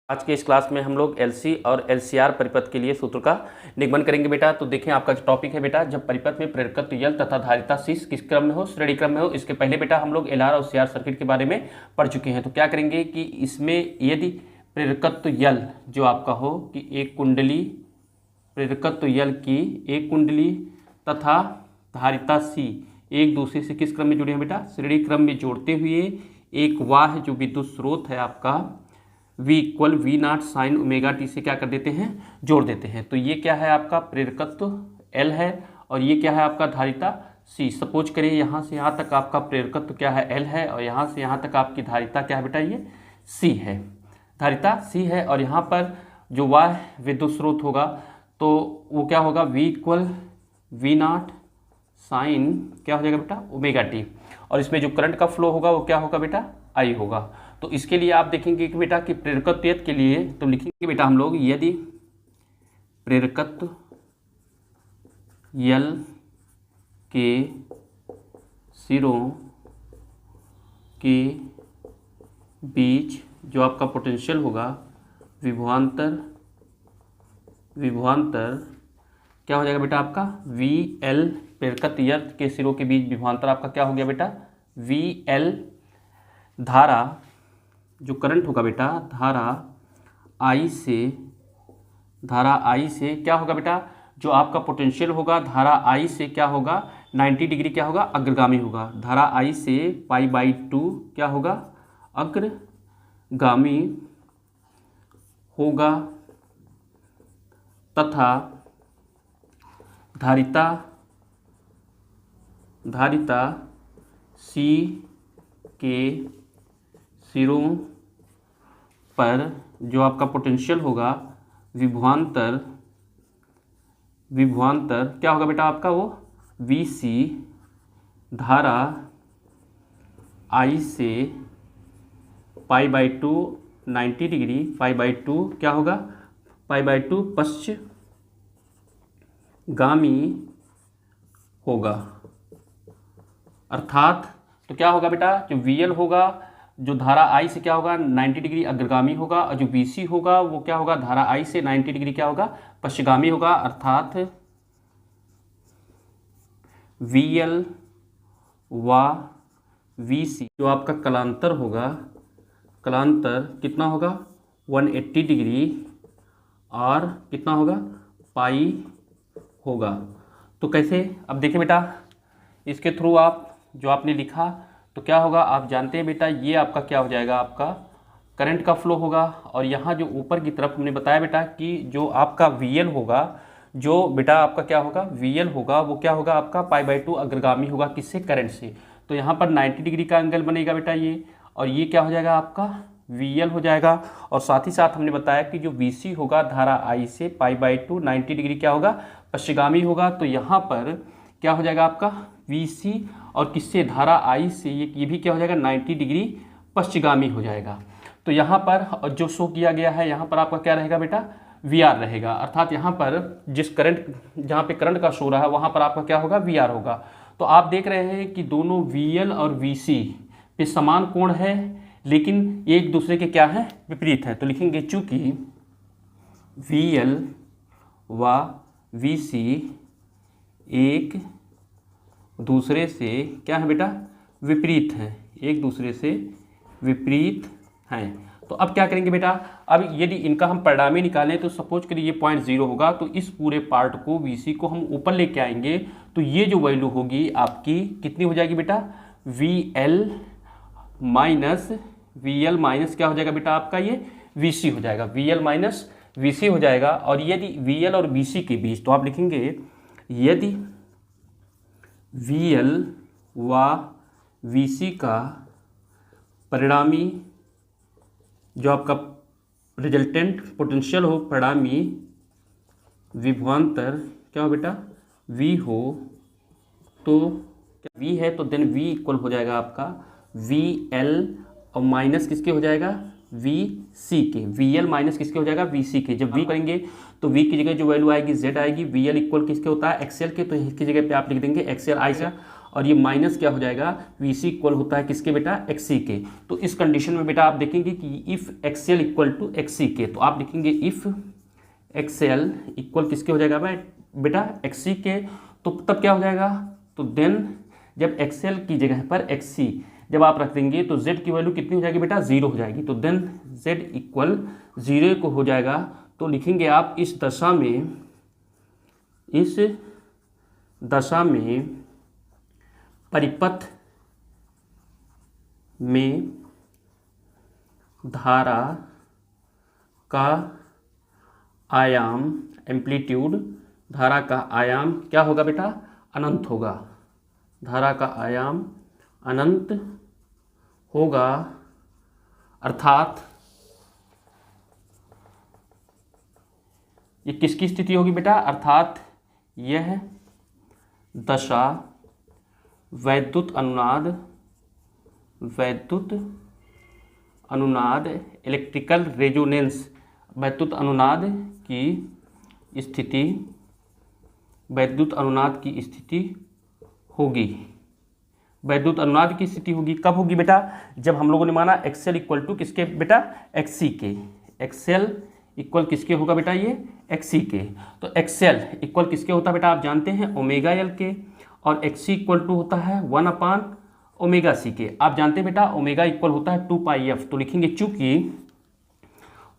आज के इस क्लास में हम लोग एलसी और एलसीआर परिपथ के लिए सूत्र का निगमन करेंगे बेटा। तो देखें, आपका जो टॉपिक है बेटा, जब परिपथ में प्रेरकत्व यल तथा धारिता शीश किस क्रम में हो, श्रेणी क्रम में हो। इसके पहले बेटा हम लोग एलआर और सीआर सर्किट के बारे में पढ़ चुके हैं। तो क्या करेंगे कि इसमें यदि प्रेरकत्व यल जो आपका हो कि एक कुंडली, प्रेरकत्व यल की एक कुंडली तथा धारिता सी एक दूसरे से किस क्रम में जुड़े हैं बेटा, श्रेणी क्रम में जोड़ते हुए एक वाह जो विद्युत स्रोत है आपका V equal V naught sine omega T से क्या कर देते हैं, जोड़ देते हैं। तो ये क्या है आपका प्रेरकत्व L है और ये क्या है आपका धारिता C। सपोज करिए यहाँ से यहाँ तक आपका प्रेरकत्व क्या है, L है, और यहाँ से यहाँ तक आपकी धारिता क्या है बेटा, ये C है, धारिता C है। और यहाँ पर जो वह विद्युत स्रोत होगा तो वो क्या होगा, V equal V naught sine क्या हो जाएगा बेटा, ओमेगा टी। और इसमें जो करंट का फ्लो होगा वो क्या होगा बेटा, I होगा। तो इसके लिए आप देखेंगे कि बेटा कि प्रेरकत्व के लिए तो लिखेंगे बेटा हम लोग, यदि प्रेरकत्व यल के सिरों के बीच जो आपका पोटेंशियल होगा विभवांतर क्या हो जाएगा बेटा आपका वी एल, प्रेरकत्व यल के सिरों के बीच विभवांतर आपका क्या हो गया बेटा वी एल। धारा जो करंट होगा बेटा, धारा I से क्या होगा बेटा, जो आपका पोटेंशियल होगा धारा I से क्या होगा 90 डिग्री क्या होगा, अग्रगामी होगा। धारा I से π/2 क्या होगा, अग्रगामी होगा तथा धारिता C के सिरों पर जो आपका पोटेंशियल होगा विभवांतर क्या होगा बेटा आपका वो VC। धारा I से π/2 90 डिग्री, π/2 क्या होगा, π/2 पश्चगामी होगा। अर्थात तो क्या होगा बेटा, जो VL होगा जो धारा I से क्या होगा 90 डिग्री अग्रगामी होगा, और जो VC होगा वो क्या होगा, धारा I से 90 डिग्री क्या होगा, पश्चगामी होगा। अर्थात VL व VC जो आपका कलांतर होगा, कलांतर कितना होगा 180 डिग्री और कितना होगा पाई होगा। तो कैसे, अब देखिए बेटा इसके थ्रू आप जो आपने लिखा तो क्या होगा, आप जानते हैं बेटा ये आपका क्या हो जाएगा, आपका करंट का फ्लो होगा। और यहाँ जो ऊपर की तरफ हमने बताया बेटा कि जो आपका VL होगा, जो बेटा आपका क्या होगा VL होगा वो क्या होगा आपका π/2 अग्रगामी होगा, किससे, करंट से। तो यहाँ पर 90 डिग्री का एंगल बनेगा बेटा ये, और ये क्या हो जाएगा आपका VL हो जाएगा। और साथ ही साथ हमने बताया कि जो VC होगा धारा I से π/2 90 डिग्री क्या होगा, पश्चगामी होगा। तो यहाँ पर क्या हो जाएगा आपका VC और किससे, धारा I से ये भी क्या हो जाएगा 90 डिग्री पश्चगामी हो जाएगा। तो यहाँ पर जो शो किया गया है यहाँ पर आपका क्या रहेगा बेटा VR रहेगा। अर्थात यहाँ पर जिस करंट, जहाँ पे करंट का शो रहा है वहाँ पर आपका क्या होगा VR होगा। तो आप देख रहे हैं कि दोनों VL और VC पे समान कोण है, लेकिन एक दूसरे के क्या है, विपरीत है। तो लिखेंगे चूंकि VL व VC एक दूसरे से क्या है बेटा, विपरीत हैं, एक दूसरे से विपरीत हैं। तो अब क्या करेंगे बेटा, अब यदि इनका हम परिणामी निकालें तो सपोज करिए ये 0.0 होगा, तो इस पूरे पार्ट को VC को हम ऊपर लेके आएंगे तो ये जो वैल्यू होगी आपकी कितनी हो जाएगी बेटा, VL माइनस क्या हो जाएगा बेटा आपका ये VC हो जाएगा, VL माइनस VC हो जाएगा। और यदि VL और VC के बीच, तो आप लिखेंगे यदि VL व VC का परिणामी जो आपका रिजल्टेंट पोटेंशियल हो, परिणामी विभवांतर क्या हो बेटा V हो, तो क्या V है तो देन V इक्वल हो जाएगा आपका VL और माइनस किसके हो जाएगा VC के, VL माइनस किसके हो जाएगा VC के। जब V करेंगे तो V की जगह जो वैल्यू आएगी Z आएगी, VL इक्वल किसके होता है XL के, तो इसकी जगह पे आप लिख देंगे XL I से। और ये माइनस क्या हो जाएगा, वी सी इक्वल होता है किसके बेटा, एक्स सी के। तो इस कंडीशन में बेटा आप देखेंगे कि if X L equal to X C के, तो आप लिखेंगे इफ़ एक्स एल इक्वल किसके हो जाएगा बेटा, एक्स सी के। तो तब क्या हो जाएगा, तो देन जब एक्स एल की जगह पर एक्स सी जब आप रख देंगे तो z की वैल्यू कितनी हो जाएगी बेटा, 0 हो जाएगी। तो देन z इक्वल 0 को हो जाएगा। तो लिखेंगे आप इस दशा में परिपथ में धारा का आयाम, एम्पलीट्यूड, धारा का आयाम क्या होगा बेटा, अनंत होगा। धारा का आयाम अनंत होगा, अर्थात ये किसकी स्थिति होगी बेटा, अर्थात यह दशा वैद्युत अनुनाद इलेक्ट्रिकल रेजोनेंस, वैद्युत अनुनाद की स्थिति होगी। वैद्युत अनुनाद की स्थिति होगी कब होगी बेटा, जब हम लोगों ने माना एक्सएल इक्वल टू किसके बेटा, एक्ससी के। एक्सएल इक्वल किसके होगा बेटा, ये एक्ससी के। तो एक्सएल इक्वल किसके होता है बेटा, आप जानते हैं ओमेगा एल के, और एक्ससी इक्वल टू होता है 1 ओमेगा सी के। आप जानते हैं बेटा ओमेगा इक्वल होता है 2 पाई एफ। तो लिखेंगे चूंकि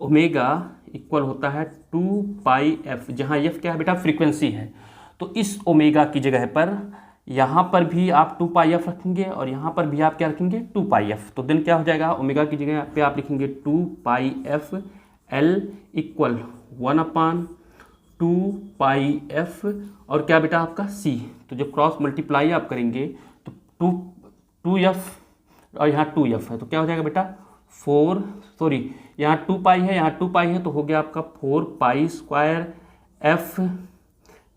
ओमेगा इक्वल होता है 2 पाई एफ, जहाँ एफ क्या है बेटा, फ्रीक्वेंसी है। तो इस ओमेगा की जगह पर यहाँ पर भी आप 2 पाई एफ रखेंगे और यहाँ पर भी आप क्या रखेंगे, 2 पाई एफ। तो देन क्या हो जाएगा, ओमेगा की जगह पे आप लिखेंगे 2 पाई एफ एल इक्वल 1/2 पाई एफ और क्या बेटा आपका सी। तो जब क्रॉस मल्टीप्लाई आप करेंगे तो 2 एफ और यहाँ 2 एफ है, तो क्या हो जाएगा बेटा यहाँ 2 पाई है, यहाँ 2 पाई है, तो हो गया आपका 4 पाई स्क्वायर एफ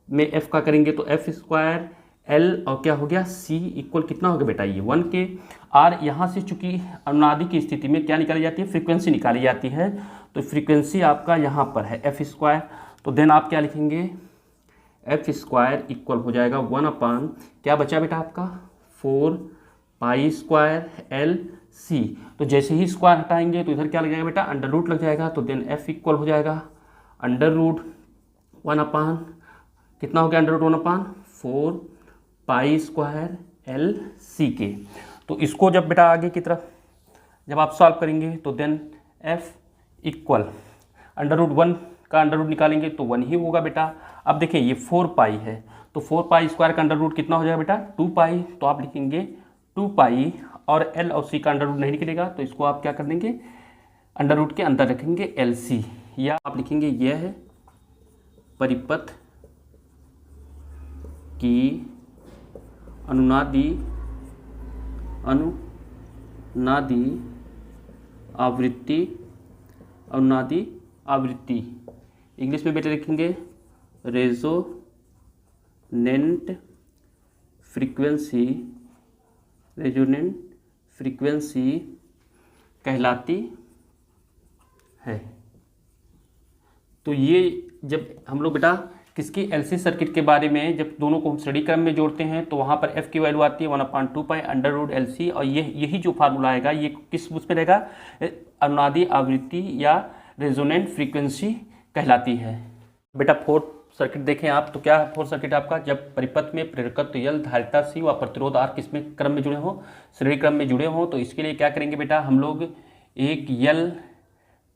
में एफ का करेंगे तो एफ स्क्वायर एल और क्या हो गया सी इक्वल कितना हो गया बेटा, ये 1 के। आर यहाँ से चूंकि अनुनादी की स्थिति में क्या निकाली जाती है, फ्रीक्वेंसी निकाली जाती है। तो फ्रीक्वेंसी आपका यहाँ पर है एफ स्क्वायर। तो देन आप क्या लिखेंगे, एफ स्क्वायर इक्वल हो जाएगा 1 क्या बचा बेटा आपका 4 पाई स्क्वायर एल सी। तो जैसे ही स्क्वायर हटाएंगे तो इधर क्या लग जाएगा बेटा, अंडर रूट लग जाएगा। तो देन एफ इक्वल हो जाएगा अंडर रूट 1 कितना हो गया, under root 1/4 pi square L C के। तो इसको जब बेटा आगे की तरफ जब आप सॉल्व करेंगे तो then F equal under root 1 का अंडर रूट निकालेंगे तो 1 ही होगा बेटा। अब देखिए ये 4 पाई है, तो 4 पाई स्क्वायर का अंडर रूट कितना हो जाएगा बेटा, 2 पाई। तो आप लिखेंगे 2 पाई और एल और सी का अंडर रूट नहीं निकलेगा, तो इसको आप क्या कर देंगे, अंडर रूट के अंदर रखेंगे एल सी, या आप लिखेंगे यह है परिपथ की अनुनादी आवृत्ति इंग्लिश में बेटा लिखेंगे रेजोनेंट फ्रीक्वेंसी कहलाती है। तो ये जब हम लोग बेटा किसकी एलसी सर्किट के बारे में जब दोनों को हम श्रेणी क्रम में जोड़ते हैं तो वहाँ पर एफ की वैल्यू आती है 1/2 pi under root L C, और यही जो फार्मूला आएगा ये किस उस पर रहेगा, अनुनादी आवृत्ति या रेजोनेंट फ्रीक्वेंसी कहलाती है। बेटा फोर्थ सर्किट देखें आप, तो क्या है फोर्थ सर्किट आपका, जब परिपथ में प्रेरकत्व एल, धारिता सी व प्रतिरोध आर किस में क्रम में जुड़े हों, श्रेणी क्रम में जुड़े हों। तो इसके लिए क्या करेंगे बेटा, हम लोग एक एल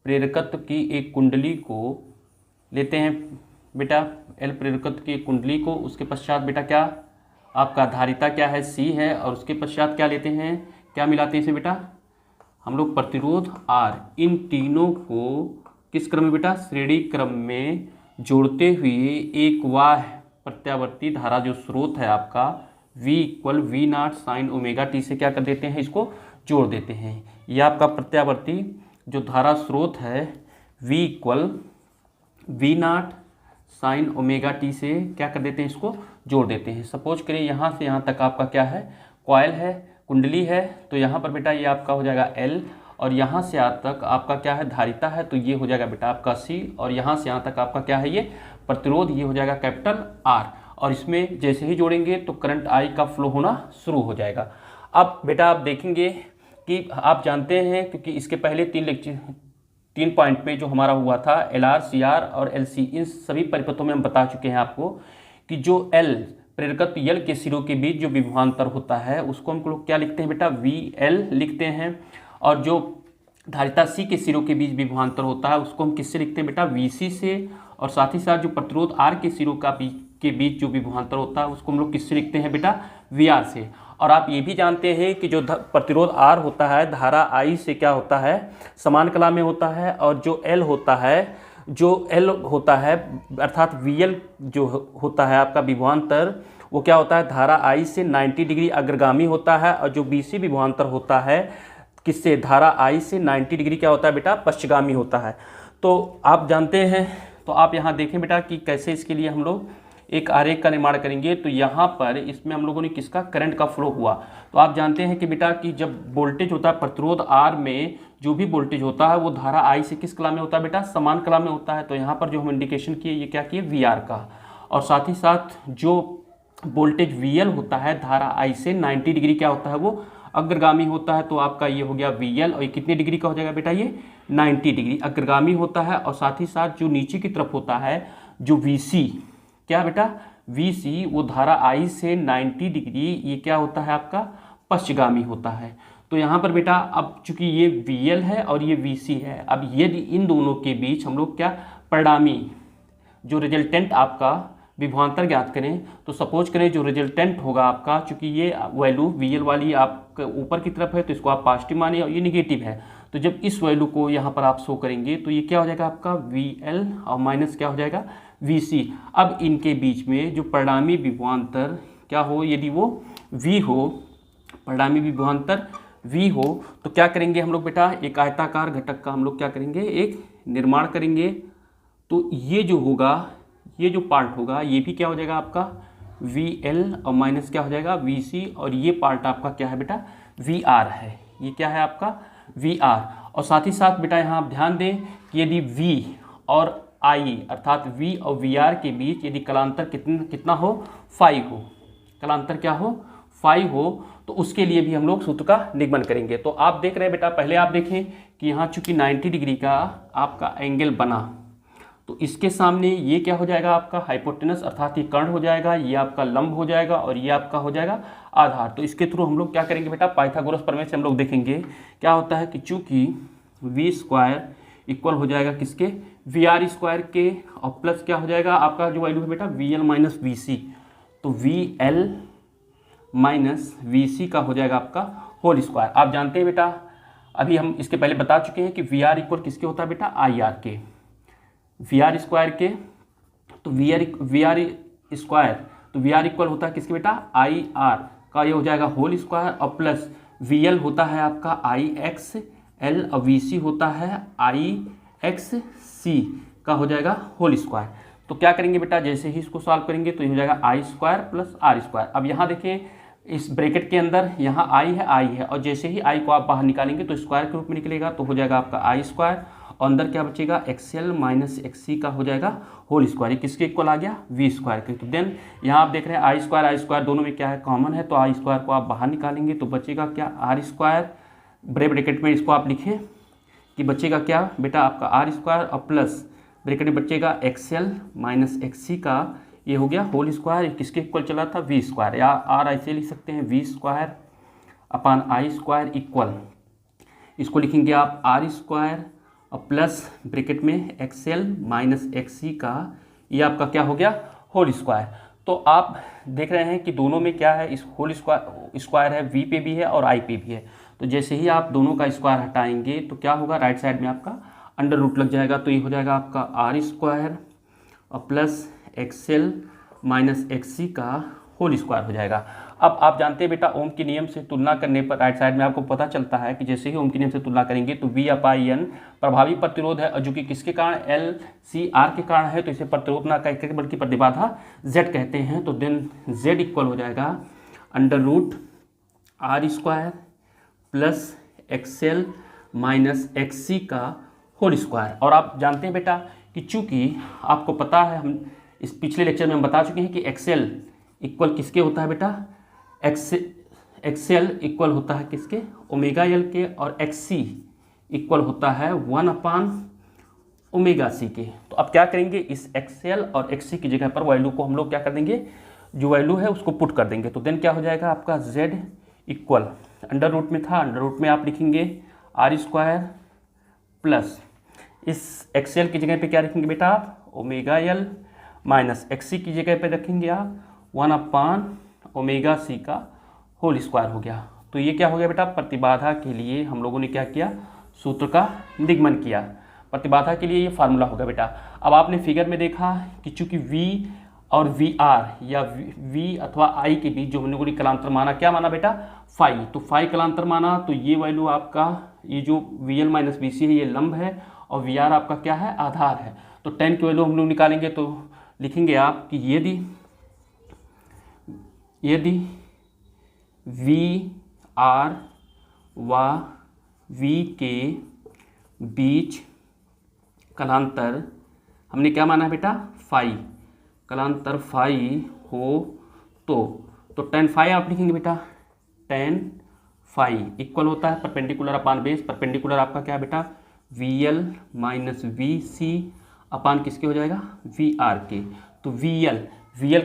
प्रेरकत्व की एक कुंडली को लेते हैं बेटा, एल प्रेरकत्व की कुंडली को, उसके पश्चात बेटा क्या आपका धारिता क्या है सी है, और उसके पश्चात क्या लेते हैं, क्या मिलाते हैं इसे बेटा, हम लोग प्रतिरोध आर। इन तीनों को किस क्रम में बेटा, श्रेणी क्रम में जोड़ते हुए एक वाह प्रत्यावर्ती धारा जो स्रोत है आपका V equal V0 sign omega T से क्या कर देते हैं, इसको जोड़ देते हैं। यह आपका प्रत्यावर्ती जो धारा स्रोत है V equal V0 sign omega T से क्या कर देते हैं, इसको जोड़ देते हैं। सपोज करिए यहाँ से यहाँ तक आपका क्या है, कॉयल है, कुंडली है। तो यहाँ पर बेटा ये आपका हो जाएगा L, और यहाँ से यहाँ तक आपका क्या है, धारिता है, तो ये हो जाएगा बेटा आपका C, और यहाँ से यहाँ तक आपका क्या है, ये प्रतिरोध, ये हो जाएगा कैपिटल R। और इसमें जैसे ही जोड़ेंगे तो करंट आई का फ्लो होना शुरू हो जाएगा। अब बेटा आप देखेंगे कि आप जानते हैं, क्योंकि इसके पहले 3 पॉइंट में जो हमारा हुआ था LR, CR और LC, इन सभी परिपथों में हम बता चुके हैं आपको कि जो L प्रेरकत्व L के सिरों के बीच जो विभवांतर होता है उसको हम लोग क्या लिखते हैं बेटा, VL लिखते हैं। और जो धारिता C के सिरों के बीच विभवांतर होता है उसको हम किससे लिखते हैं बेटा, VC से। और साथ ही साथ जो प्रतिरोध R के सिरों के बीच जो विभवांतर होता है उसको हम लोग किससे लिखते हैं बेटा, VR से। और आप ये भी जानते हैं कि जो प्रतिरोध R होता है धारा I से क्या होता है, समान कला में होता है। और जो L होता है अर्थात VL जो होता है आपका विभवांतर, वो क्या होता है, धारा I से 90 डिग्री अग्रगामी होता है। और जो BC विभवांतर होता है किससे, धारा I से 90 डिग्री क्या होता है बेटा, पश्चगामी होता है। तो आप जानते हैं, तो आप यहाँ देखें बेटा कि कैसे इसके लिए हम लोग एक आरेख का निर्माण करेंगे। तो यहाँ पर इसमें हम लोगों ने किसका, करंट का फ्लो हुआ। तो आप जानते हैं कि बेटा कि जब वोल्टेज होता है प्रतिरोध R में, जो भी वोल्टेज होता है वो धारा I से किस कला में होता है बेटा, समान कला में होता है। तो यहाँ पर जो हम इंडिकेशन किए ये क्या किए, VR का। और साथ ही साथ जो वोल्टेज VL होता है धारा I से 90 डिग्री क्या होता है, वो अग्रगामी होता है। तो आपका ये हो गया VL, और ये कितने डिग्री का हो जाएगा बेटा, ये 90 डिग्री अग्रगामी होता है। और साथ ही साथ जो नीचे की तरफ होता है जो VC, क्या बेटा, VC, वो धारा I से 90 डिग्री ये क्या होता है आपका, पश्चगामी होता है। तो यहाँ पर बेटा अब चूंकि ये VL है और ये VC है, अब यदि इन दोनों के बीच हम लोग क्या, परिणामी जो रिजल्टेंट आपका विभवांतर ज्ञात करें, तो सपोज करें जो रिजल्टेंट होगा आपका, चूंकि ये वैल्यू VL वाली आपके ऊपर की तरफ है तो इसको आप पॉजिटिव मानिए और ये निगेटिव है। तो जब इस वैल्यू को यहाँ पर आप शो करेंगे तो ये क्या हो जाएगा आपका VL और माइनस क्या हो जाएगा VC। अब इनके बीच में जो परिणामी विभवांतर क्या हो, यदि वो V हो, परिणामी विभवांतर V हो, तो क्या करेंगे हम लोग बेटा, एक आयताकार घटक का हम लोग क्या करेंगे, एक निर्माण करेंगे। तो ये जो होगा, ये जो पार्ट होगा ये भी क्या हो जाएगा आपका VL और माइनस क्या हो जाएगा VC। और ये पार्ट आपका क्या है बेटा, VR है। ये क्या है आपका VR। और साथ ही साथ बेटा यहाँ आप ध्यान दें कि यदि V और I अर्थात V और VR के बीच यदि कलांतर कितना हो, 5 हो, कलांतर क्या हो, 5 हो, तो उसके लिए भी हम लोग सूत्र का निगमन करेंगे। तो आप देख रहे हैं बेटा, पहले आप देखें कि यहाँ चूंकि 90 डिग्री का आपका एंगल बना, तो इसके सामने ये क्या हो जाएगा आपका हाइपोटेनस, अर्थात ये कर्ण हो जाएगा, ये आपका लंब हो जाएगा और ये आपका हो जाएगा आधार। तो इसके थ्रू हम लोग क्या करेंगे बेटा, पाइथागोरस प्रमेय से हम लोग देखेंगे क्या होता है कि चूंकि V स्क्वायर इक्वल हो जाएगा किसके, VR स्क्वायर के, और प्लस क्या हो जाएगा आपका जो वैल्यू है बेटा VL माइनस VC। तो VL माइनस VC का हो जाएगा आपका होल स्क्वायर। आप जानते हैं बेटा, अभी हम इसके पहले बता चुके हैं कि VR इक्वल किसके होता है बेटा, IR के, VR स्क्वायर के। तो VR स्क्वायर, तो VR इक्वल होता है किसके बेटा, IR का, ये हो जाएगा होल स्क्वायर, और प्लस VL होता है आपका IXL और VC होता है IXC का हो जाएगा होल स्क्वायर। तो क्या करेंगे बेटा, जैसे ही इसको सॉल्व करेंगे तो ये हो जाएगा I square plus R square. अब यहाँ देखें इस ब्रैकेट के अंदर यहाँ I है, और जैसे ही I को आप बाहर निकालेंगे तो स्क्वायर के रूप में निकलेगा, तो हो जाएगा आपका I स्क्वायर, और अंदर क्या बचेगा XL माइनस XC का हो जाएगा होल स्क्वायर। ये किसके इक्वल आ गया, V स्क्वायर के। तो देन यहाँ आप देख रहे हैं I स्क्वायर दोनों में क्या है, कॉमन है, तो I स्क्वायर को आप बाहर निकालेंगे तो बचेगा क्या, R स्क्वायर, बड़े ब्रैकेट में इसको आप लिखें कि बचेगा क्या बेटा आपका R स्क्वायर, और प्लस ब्रैकेट में बचेगा XL माइनस XC का, ये हो गया होल स्क्वायर। किसके इक्वल चला था, V स्क्वायर, या R ऐसे लिख सकते हैं V square upon I square equal, इसको लिखेंगे आप R स्क्वायर और प्लस ब्रैकेट में XL माइनस XC का, ये आपका क्या हो गया होल स्क्वायर। तो आप देख रहे हैं कि दोनों में क्या है, इस होल स्क्वायर है, V पे भी है और I पे भी है। तो जैसे ही आप दोनों का स्क्वायर हटाएंगे तो क्या होगा, राइट साइड में आपका अंडर रूट लग जाएगा, तो ये हो जाएगा आपका R स्क्वायर और प्लस XL माइनस XC का होल स्क्वायर हो जाएगा। अब आप जानते हैं बेटा, ओम के नियम से तुलना करने पर राइट साइड में आपको पता चलता है कि जैसे ही ओम के नियम से तुलना करेंगे तो V/N प्रभावी प्रतिरोध है, और जो कि किसके कारण, LCR के कारण है, तो इसे प्रतिरोध ना कहकर बल्कि प्रतिबाधा Z कहते हैं। तो देन Z इक्वल हो जाएगा under root R square plus XL minus XC का होल स्क्वायर। और आप जानते हैं बेटा कि चूंकि आपको पता है, हम इस पिछले लेक्चर में हम बता चुके हैं कि एक्सएल इक्वल किसके होता है बेटा, एक्सएल इक्वल होता है किसके, ओमेगा एल के, और एक्ससी इक्वल होता है 1 ओमेगा सी के। तो अब क्या करेंगे, इस एक्सएल और एक्ससी की जगह पर वैल्यू को हम लोग क्या कर देंगे, जो वैल्यू है उसको पुट कर देंगे। तो देन क्या हो जाएगा आपका z इक्वल, अंडर रूट में था, अंडर रूट में आप लिखेंगे r² प्लस इस एक्सएल की जगह पे क्या रखेंगे बेटा आप, ओमेगा एल, माइनस एक्ससी की जगह पे रखेंगे आप 1 ओमेगा सी का होल स्क्वायर हो गया। तो ये क्या हो गया बेटा, प्रतिबाधा के लिए हम लोगों ने क्या किया, सूत्र का निगमन किया। प्रतिबाधा के लिए ये फार्मूला होगा बेटा। अब आपने फिगर में देखा कि चूंकि V और VR या V अथवा I के बीच जो हम लोगों ने कलांतर माना, क्या माना बेटा, फाई। तो फाई कलांतर माना, तो ये वैल्यू आपका, ये जो VL माइनस VC है ये लंब है, और VR आपका क्या है, आधार है। तो 10 की वैल्यू हम लोग निकालेंगे, तो लिखेंगे आप कि यदि VR व V के बीच कलांतर, हमने क्या माना है बेटा, फाई, कलांतर फाई हो तो tan फाई आप लिखेंगे बेटा, tan फाई इक्वल होता है परपेंडिकुलर अपान बेस। परपेंडिकुलर आपका क्या है बेटा, VL माइनस VC अपान किसके हो जाएगा, VR के। तो VL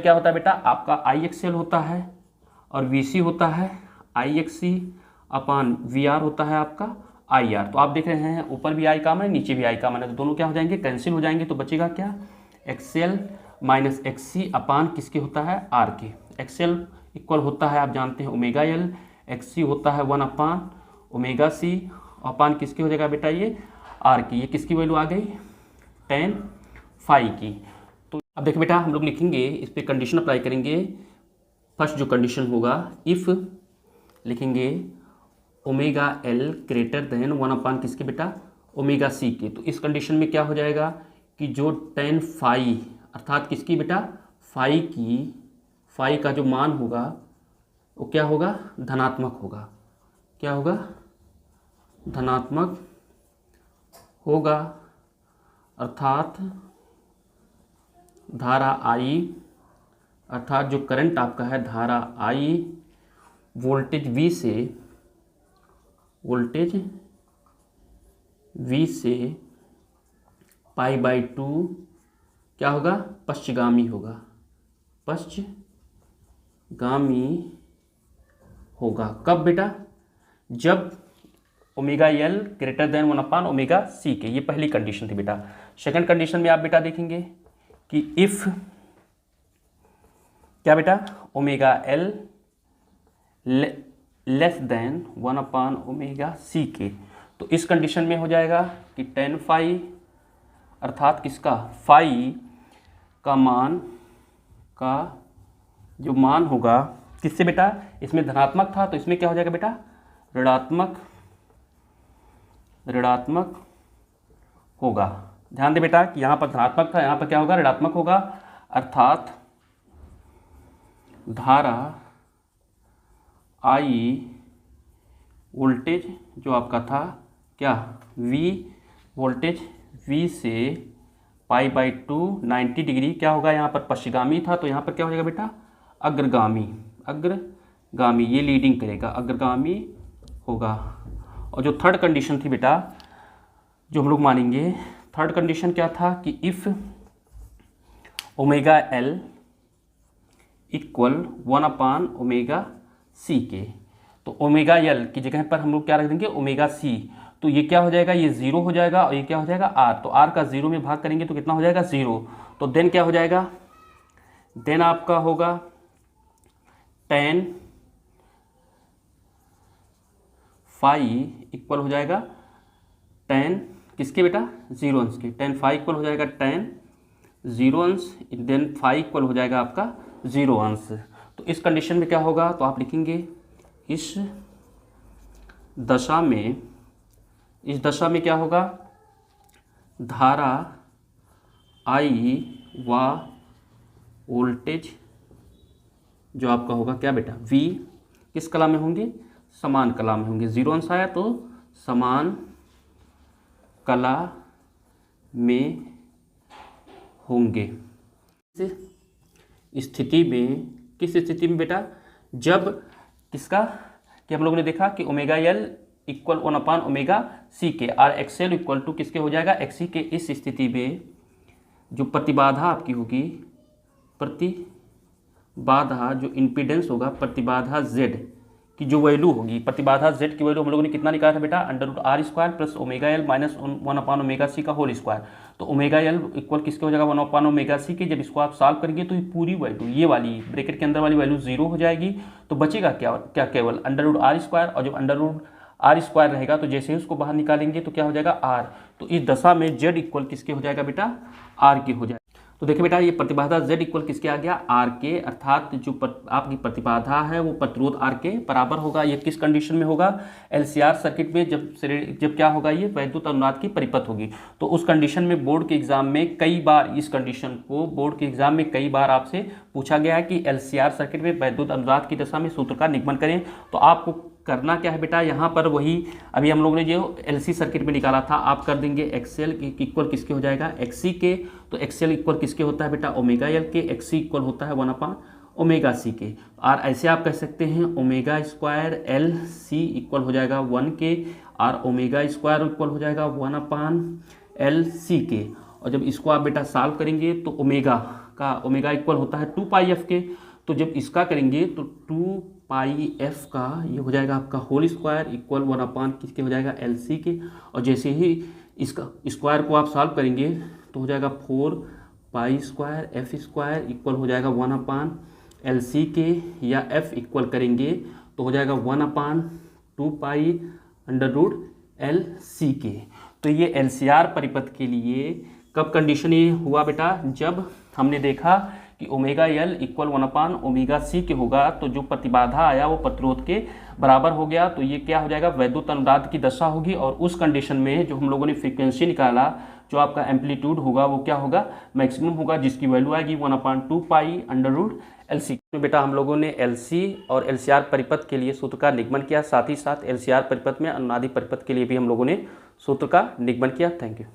क्या होता है बेटा, आपका IXL होता है, और VC होता है IXC अपान VR होता है आपका IR। तो आप देख रहे हैं ऊपर भी I कॉमन है, नीचे भी I कॉमन है, तो दोनों क्या हो जाएंगे, कैंसिल हो जाएंगे। तो बचेगा क्या, XL माइनस XC अपान किसके होता है, R के। XL इक्वल होता है आप जानते हैं ओमेगा L, XC होता है 1 ओमेगा C अपान किसके हो जाएगा बेटा, ये R की। ये किसकी वैल्यू आ गई, tan फाई की। तो अब देखिए बेटा, हम लोग लिखेंगे, इस पर कंडीशन अप्लाई करेंगे। फर्स्ट जो कंडीशन होगा, इफ़ लिखेंगे ओमेगा L ग्रेटर देन 1 किसके बेटा, ओमेगा C के। तो इस कंडीशन में क्या हो जाएगा कि जो tan फाई अर्थात किसकी बेटा, फाई का जो मान होगा वो क्या होगा, धनात्मक होगा। क्या होगा, धनात्मक होगा, अर्थात धारा I, अर्थात जो करंट आपका है धारा I वोल्टेज V से π/2 क्या होगा, पश्चगामी होगा, पश्चगामी होगा। कब बेटा, जब omega L greater than 1 omega C के। ये पहली कंडीशन थी बेटा। सेकंड कंडीशन में आप बेटा देखेंगे कि इफ़ क्या बेटा, omega L less than 1 omega C के। तो इस कंडीशन में हो जाएगा कि tan फाई अर्थात किसका, फाई का मान का जो मान होगा किससे बेटा, इसमें धनात्मक था तो इसमें क्या हो जाएगा बेटा, ऋणात्मक होगा। ध्यान दे बेटा कि यहाँ पर धनात्मक था, यहाँ पर क्या होगा, ऋणात्मक होगा, अर्थात धारा I वोल्टेज जो आपका था क्या, वोल्टेज V से π/2 90 डिग्री क्या होगा, यहाँ पर पश्चगामी था तो यहाँ पर क्या हो जाएगा बेटा, अग्रगामी, ये लीडिंग करेगा, अग्रगामी होगा। और जो थर्ड कंडीशन थी बेटा, जो हम लोग मानेंगे, थर्ड कंडीशन क्या था कि if omega L equal 1 omega C के। तो ओमेगा L की जगह पर हम लोग क्या रख देंगे, ओमेगा C। तो ये क्या हो जाएगा, ये 0 हो जाएगा, और ये क्या हो जाएगा, R। तो R का 0 में भाग करेंगे तो कितना हो जाएगा, 0। तो देन क्या हो जाएगा, देन आपका होगा tan फाई इक्वल हो जाएगा tan किसके बेटा, 0 अंश के। tan फाई इक्वल हो जाएगा tan 0 अंश, देन फाई इक्वल हो जाएगा आपका 0 अंश। तो इस कंडीशन में क्या होगा, तो आप लिखेंगे इस दशा में क्या होगा, धारा I व वोल्टेज जो आपका होगा क्या बेटा, V किस कला में होंगे, समान कला में होंगे। 0 अंश आया तो समान कला में होंगे। स्थिति में, किस स्थिति में बेटा, जब किसका, कि हम लोगों ने देखा कि ओमेगा एल इक्वल 1/ओमेगा सी के, और एक्सएल इक्वल टू किसके हो जाएगा, एक्सी के। इस स्थिति में जो प्रतिबाधा आपकी होगी, प्रतिबाधा जो इम्पीडेंस होगा, प्रतिबाधा जेड की जो वैल्यू होगी, प्रतिबाधा जेड की वैल्यू हम लोगों ने कितना निकाला था बेटा, √r² plus omega L minus 1/ओमेगा सी का होल स्क्वायर। तो ओमेगा एल इक्वल किसके हो जाएगा, 1/ओमेगा सी के। जब इसको आप सॉल्व करेंगे तो ये पूरी वैल्यू, ये वाली ब्रैकेट के अंदर वाली वैल्यू 0 हो जाएगी। तो बचेगा क्या, केवल √r², और जब √r² रहेगा तो जैसे ही उसको बाहर निकालेंगे तो क्या हो जाएगा, r। तो इस दशा में z इक्वल किसके हो जाएगा बेटा, r के हो जाएगा। तो देखिए बेटा, ये प्रतिबाधा z इक्वल किसके आ गया, r के, अर्थात जो आपकी प्रतिबाधा है वो प्रतिरोध r के बराबर होगा। ये किस कंडीशन में होगा, LCR सर्किट में, जब क्या होगा, ये वैद्युत अनुनाद की परिपथ होगी। तो उस कंडीशन में बोर्ड के एग्जाम में कई बार, इस कंडीशन को बोर्ड के एग्जाम में कई बार आपसे पूछा गया है कि LCR सर्किट में वैद्युत अनुनाद की दशा में सूत्र का निगमन करें। तो आपको करना क्या है बेटा, यहाँ पर वही अभी हम लोगों ने जो LC सर्किट में निकाला था, आप कर देंगे XL इक्वल किसके हो जाएगा, XC के। तो XL इक्वल किसके होता है बेटा, ओमेगा एल के। XC इक्वल होता है 1/ओमेगा सी के। और ऐसे आप कह सकते हैं ओमेगा² LC इक्वल हो जाएगा 1 के, और ओमेगा² इक्वल हो जाएगा 1/LC के। और जब इसको आप बेटा सॉल्व करेंगे तो ओमेगा इक्वल होता है 2πf के। तो जब इसका करेंगे तो 2πf का ये हो जाएगा आपका होल स्क्वायर इक्वल 1/ किसके हो जाएगा, LC के। और जैसे ही इसका स्क्वायर को आप सॉल्व करेंगे तो हो जाएगा 4π² f² इक्वल हो जाएगा 1/LC के, या f इक्वल करेंगे तो हो जाएगा 1/2π √LC के। तो ये LCR परिपथ के लिए कब कंडीशन ये हुआ बेटा, जब हमने देखा कि ओमेगा एल इक्वल 1/ओमेगा सी के होगा, तो जो प्रतिबाधा आया वो प्रतिरोध के बराबर हो गया। तो ये क्या हो जाएगा, वैद्युत अनुनाद की दशा होगी। और उस कंडीशन में जो हम लोगों ने फ्रीक्वेंसी निकाला, जो आपका एम्पलीट्यूड होगा वो क्या होगा, मैक्सिमम होगा, जिसकी वैल्यू आएगी 1/2π √LC। तो बेटा हम लोगों ने LC और LCR परिपथ के लिए सूत्र का निगमन किया, साथ ही साथ LCR परिपथ में अनुनादी परिपथ के लिए भी हम लोगों ने सूत्र का निगमन किया। Thank you.